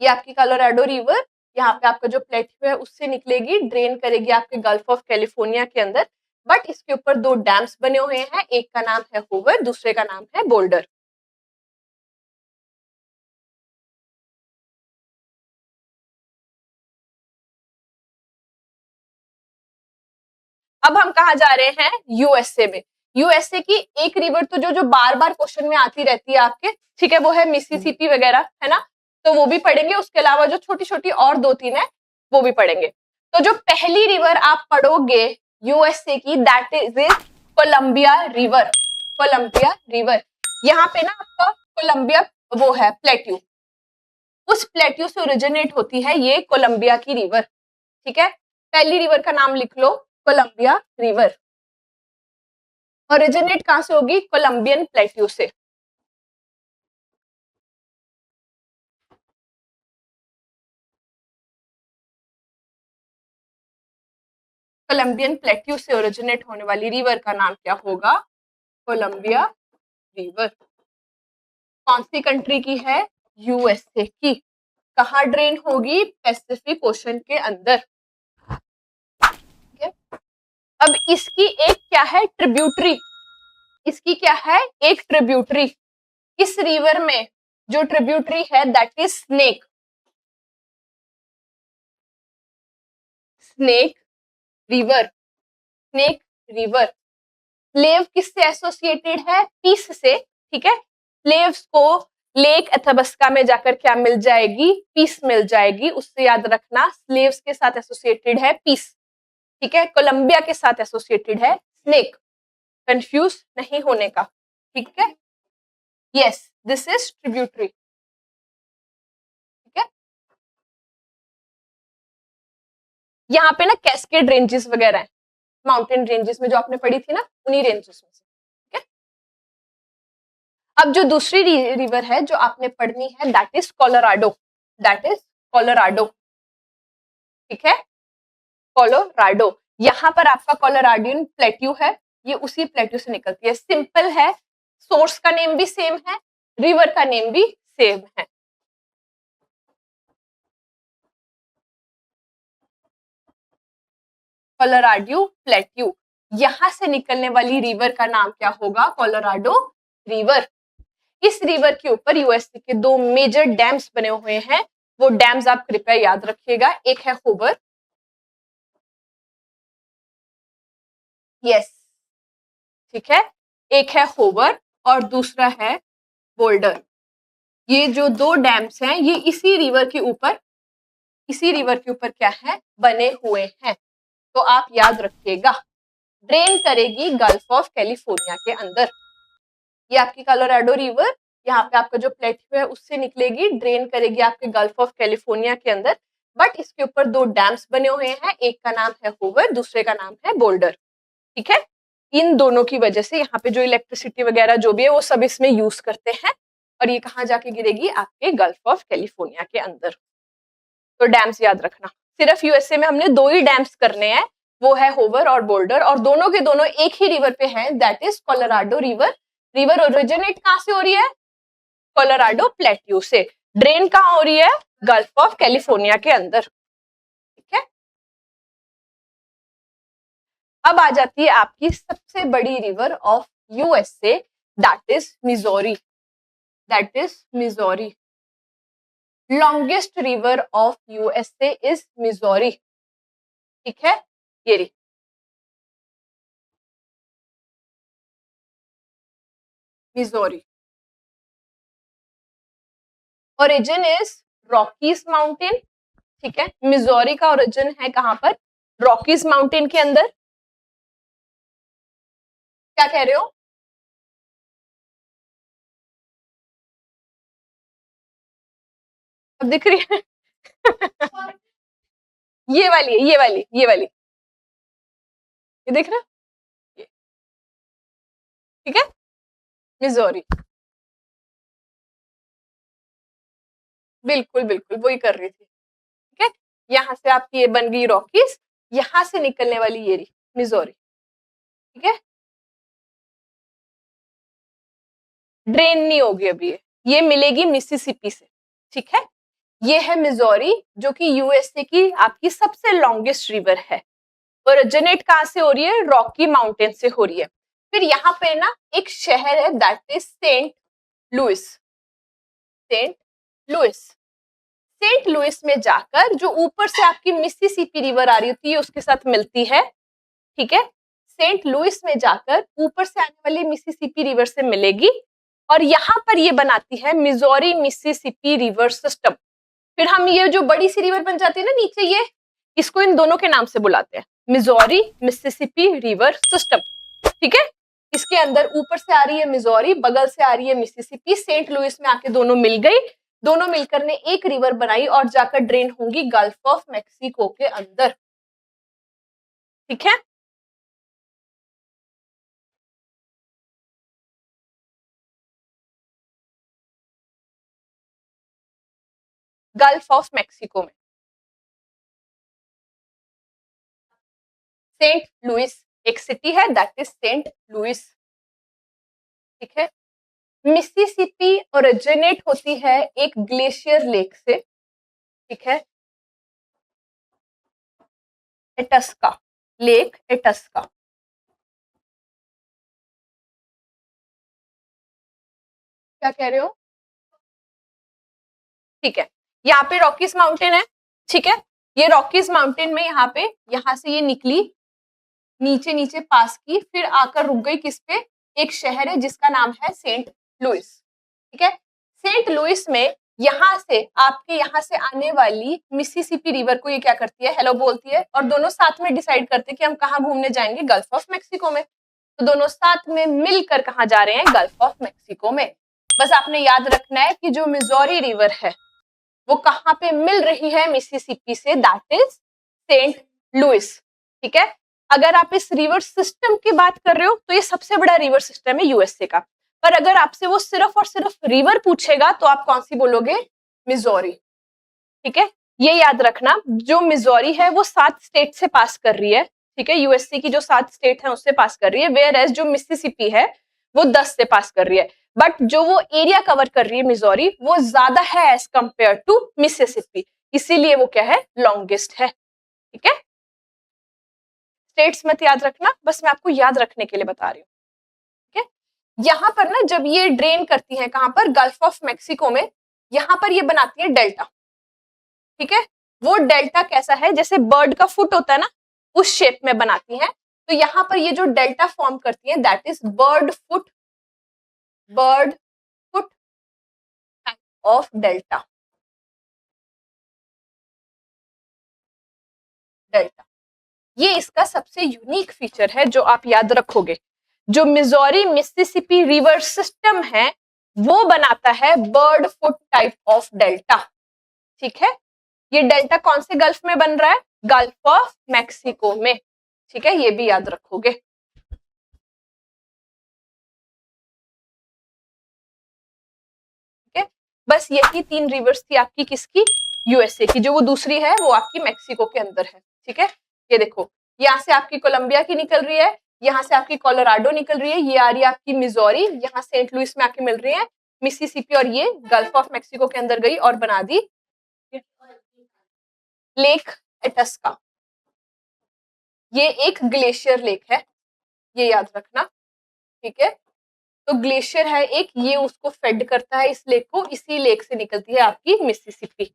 ये आपकी Colorado river यहाँ पे आपका जो प्लेट्यू है उससे निकलेगी, ड्रेन करेगी आपके गल्फ ऑफ कैलिफोर्निया के अंदर। बट इसके ऊपर 2 डैम्स बने हुए हैं, एक का नाम है हूवर, दूसरे का नाम है बोल्डर। अब हम कहा जा रहे हैं, यूएसए में। यूएसए की एक रिवर तो जो जो बार बार क्वेश्चन में आती रहती है आपके, ठीक है, वो है मिसिसिपी वगैरह, है ना, तो वो भी पढ़ेंगे। उसके अलावा जो छोटी छोटी और 2-3 है वो भी पढ़ेंगे। तो जो पहली रिवर आप पढ़ोगे यूएसए की, that is Columbia river. Columbia river, यहाँ पे ना आपका कोलंबिया वो है प्लेट्यू, उस प्लेट्यू से ओरिजिनेट होती है ये कोलंबिया की रिवर। ठीक है, पहली रिवर का नाम लिख लो, कोलंबिया रिवर। ओरिजिनेट कहां से होगी? कोलंबियन प्लेट्यू से। कोलंबियन प्लेट्यू से ओरिजिनेट होने वाली रिवर का नाम क्या होगा? Columbia river. कौन सी कंट्री की है? यूएसए की। कहाँ ड्रेन होगी? पैसिफिक ओशन के अंदर। अब इसकी एक क्या है? ट्रिब्यूटरी। इसकी क्या है? एक ट्रिब्यूटरी। इस रिवर में जो ट्रिब्यूटरी है that is snake. Snake river. Snake river. Slave किससे एसोसिएटेड है? पीस से। ठीक है, स्लेव्स को लेक एथेबस्का में जाकर क्या मिल जाएगी? पीस मिल जाएगी। उससे याद रखना, स्लेव्स के साथ एसोसिएटेड है पीस। ठीक है, कोलंबिया के साथ एसोसिएटेड है स्नेक। कंफ्यूज नहीं होने का। ठीक है, यस, दिस इज ट्रिब्यूटरी। ठीक है, यहाँ पे ना कैस्केड रेंजेस वगैरह है, माउंटेन रेंजेस में जो आपने पढ़ी थी ना, उन्हीं रेंजेस में से। ठीक है, अब जो दूसरी रिवर है जो आपने पढ़नी है that is Colorado. That is Colorado. ठीक है, कोलोराडो। यहाँ पर आपका कोलोराडियन प्लेट्यू है, ये उसी प्लेट्यू से निकलती है। सिंपल है, सोर्स का नेम भी सेम है, रिवर का नेम भी सेम है। कोलोराडो प्लेट्यू, यहां से निकलने वाली रिवर का नाम क्या होगा? Colorado river. इस रिवर के ऊपर यूएसए के 2 मेजर डैम्स बने हुए हैं, वो डैम्स आप कृपया याद रखिएगा। एक है हूवर, यस, ठीक है, एक है हूवर और दूसरा है बोल्डर। ये जो 2 डैम्स हैं ये इसी रिवर के ऊपर, इसी रिवर के ऊपर क्या है? बने हुए हैं। तो आप याद रखिएगा, ड्रेन करेगी गल्फ ऑफ कैलिफोर्निया के अंदर। ये आपकी कोलोराडो रिवर यहाँ पे आपका जो प्लेट्यू है उससे निकलेगी, ड्रेन करेगी आपके गल्फ ऑफ कैलिफोर्निया के अंदर। बट इसके ऊपर 2 डैम्स बने हुए हैं, एक का नाम है हूवर, दूसरे का नाम है बोल्डर। ठीक है, इन दोनों की वजह से यहाँ पे जो इलेक्ट्रिसिटी वगैरह जो भी है वो सब इसमें यूज करते हैं। और ये कहाँ जाके गिरेगी? आपके गल्फ ऑफ कैलिफोर्निया के अंदर। तो डैम्स याद रखना, सिर्फ यूएसए में हमने 2 ही डैम्स करने हैं, वो है होवर और बोल्डर, और दोनों के दोनों एक ही रिवर पे हैं, that is Colorado river. River originate कहां से हो रही है? कोलोराडो प्लेट्यू से। ड्रेन कहां हो रही है? गल्फ ऑफ कैलिफोर्निया के अंदर। ठीक है, अब आ जाती है आपकी सबसे बड़ी river of USA, that is Missouri. That is Missouri. Longest river of USA is Missouri. ठीक है, ये रही Missouri. Origin is Rockies mountain. ठीक है, मिजोरी का ओरिजिन है कहां पर? रॉकीज माउंटेन के अंदर। क्या कह रहे हो? अब दिख रही है? ये वाली है, ये वाली, ये वाली, ये देख रहे हो? ठीक है, मिजोरी। बिल्कुल बिल्कुल वही कर रही थी। ठीक है, यहां से आपकी ये बन गई रॉकीज, यहां से निकलने वाली ये रही मिजोरी। ठीक है, ड्रेन नहीं होगी अभी ये मिलेगी मिसिसिपी से। ठीक है, ये है मिजोरी, जो कि यूएसए की आपकी सबसे लॉन्गेस्ट रिवर है। ओरिजिनेट कहाँ से हो रही है? रॉकी माउंटेन से हो रही है। फिर यहाँ पे ना एक शहर है, that is Saint Louis. Saint Louis, Saint Louis में जाकर जो ऊपर से आपकी मिसिसिपी रिवर आ रही होती है उसके साथ मिलती है, ठीक है। सेंट लुइस में जाकर ऊपर से आने वाली मिसिसिपी रिवर से मिलेगी और यहाँ पर ये बनाती है मिजोरी मिसिसिपी रिवर सिस्टम। फिर हम ये जो बड़ी सी रिवर बन जाती है ना नीचे, ये इसको इन दोनों के नाम से बुलाते हैं, मिजोरी मिसिसिपी रिवर सिस्टम, ठीक है। इसके अंदर ऊपर से आ रही है मिजोरी, बगल से आ रही है मिसिसिपी, सेंट लुइस में आके दोनों मिल गई, दोनों मिलकर ने एक रिवर बनाई और जाकर ड्रेन होंगी गल्फ ऑफ मैक्सिको के अंदर, ठीक है। गल्फ ऑफ मैक्सिको में सेंट लुइस एक सिटी है, दैट इज सेंट लुइस, ठीक है। मिसिसिपी ओरिजिनेट होती है एक ग्लेशियर लेक से, ठीक है, एटस्का लेक, एटस्का। क्या कह रहे हो? ठीक है, यहाँ पे रॉकीज माउंटेन है, ठीक है। ये रॉकीज माउंटेन में यहाँ पे, यहाँ से ये निकली, नीचे नीचे पास की, फिर आकर रुक गई किस पे? एक शहर है जिसका नाम है सेंट लुइस, ठीक है। सेंट लुइस में यहाँ से आपके यहाँ से आने वाली मिसिसिपी रिवर को ये क्या करती है? हेलो बोलती है, और दोनों साथ में डिसाइड करते हैं कि हम कहाँ घूमने जाएंगे? गल्फ ऑफ मैक्सिको में। तो दोनों साथ में मिलकर कहाँ जा रहे हैं? गल्फ ऑफ मैक्सिको में। बस आपने याद रखना है कि जो मिजोरी रिवर है वो कहाँ पे मिल रही है? मिसिसिपी से, दैट इज सेंट लुइस, ठीक है। अगर आप इस रिवर सिस्टम की बात कर रहे हो तो ये सबसे बड़ा रिवर सिस्टम है यूएसए का, पर अगर आपसे वो सिर्फ और सिर्फ रिवर पूछेगा तो आप कौन सी बोलोगे? मिजोरी, ठीक है। ये याद रखना, जो मिजोरी है वो 7 स्टेट से पास कर रही है, ठीक है, यूएसए की जो 7 स्टेट है उससे पास कर रही है, वेयर एज जो मिसिसिपी है वो 10 से पास कर रही है। बट जो वो एरिया कवर कर रही है मिजोरी, वो ज्यादा है एज कंपेयर टू मिसिसिपी, इसीलिए वो क्या है? लॉन्गेस्ट है, ठीक है। स्टेट्स मत याद रखना, बस मैं आपको याद रखने के लिए बता रही हूँ, ठीक है। यहाँ पर ना जब ये ड्रेन करती है, कहाँ पर? गल्फ ऑफ मैक्सिको में, यहाँ पर ये बनाती है डेल्टा, ठीक है। वो डेल्टा कैसा है? जैसे बर्ड का फुट होता है ना, उस शेप में बनाती है। तो यहाँ पर ये जो डेल्टा फॉर्म करती है, that is bird foot, bird foot of delta, delta. ये इसका सबसे यूनिक फीचर है जो आप याद रखोगे। जो मिजोरी मिसिसिपी रिवर सिस्टम है वो बनाता है bird foot type of delta, ठीक है। ये डेल्टा कौन से गल्फ में बन रहा है? गल्फ ऑफ मैक्सिको में, ठीक है, ये भी याद रखोगे, ठीक है। बस यही 3 रिवर्स थी आपकी, किसकी? यूएसए की। जो वो दूसरी है वो आपकी मैक्सिको के अंदर है, ठीक है। ये देखो, यहाँ से आपकी कोलंबिया की निकल रही है, यहाँ से आपकी कोलोराडो निकल रही है, ये आ रही है आपकी मिजोरी, यहाँ सेंट लुइस में आके मिल रही है मिसिसिपी, और ये गल्फ ऑफ मैक्सिको के अंदर गई और बना दी लेक एटस्का। ये एक ग्लेशियर लेक है, ये याद रखना, ठीक है। तो ग्लेशियर है एक, ये उसको फेड करता है इस लेक को, इसी लेक से निकलती है आपकी मिसिसिपी।